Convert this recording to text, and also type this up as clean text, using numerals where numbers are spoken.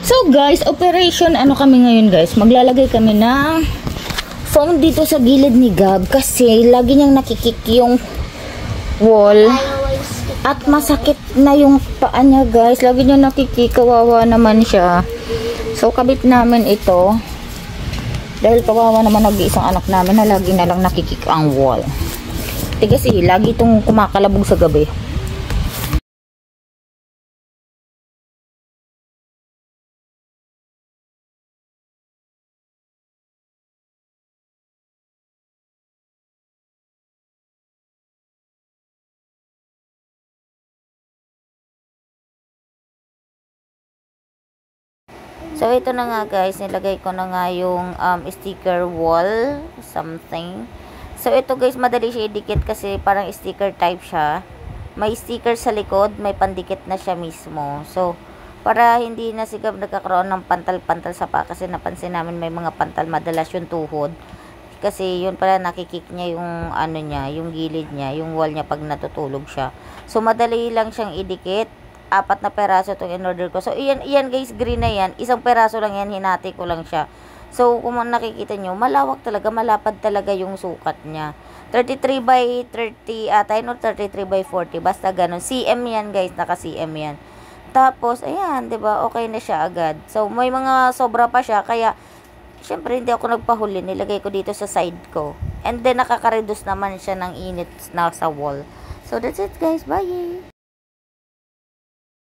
So guys, operation ano kami ngayon guys, maglalagay kami ng foam dito sa gilid ni Gab kasi lagi niyang nakikik yung wall at masakit na yung paa niya guys, lagi niyang nakikik, kawawa naman siya. So kabit namin ito dahil kawawa naman nag-iisang anak namin na lagi na lang nakikik ang wall. Kasi lagi itong kumakalabog sa gabi. So, ito na nga guys, nilagay ko na nga yung sticker wall, something. So, ito guys, madali siya idikit kasi parang sticker type siya. May sticker sa likod, may pandikit na siya mismo. So, para hindi na sigab nagkakaroon ng pantal-pantal sa paa kasi napansin namin may mga pantal madalas yung tuhod. Kasi yun pala nakikik niya yung ano niya, yung gilid niya, yung wall niya pag natutulog siya. So, madali lang siyang idikit. 4 na peraso itong in-order ko. So, iyan guys, green na yan. Isang peraso lang yan, hinati ko lang siya. So, kung nakikita nyo, malawak talaga, malapad talaga yung sukat niya. 33 by 30, no, 33 by 40. Basta ganun. CM yan guys, naka-CM yan. Tapos, ayan, 'di ba? Okay na siya agad. So, may mga sobra pa siya, kaya, syempre, hindi ako nagpahuli. Nilagay ko dito sa side ko. And then, nakaka-reduce naman siya ng init na sa wall. So, that's it guys. Bye!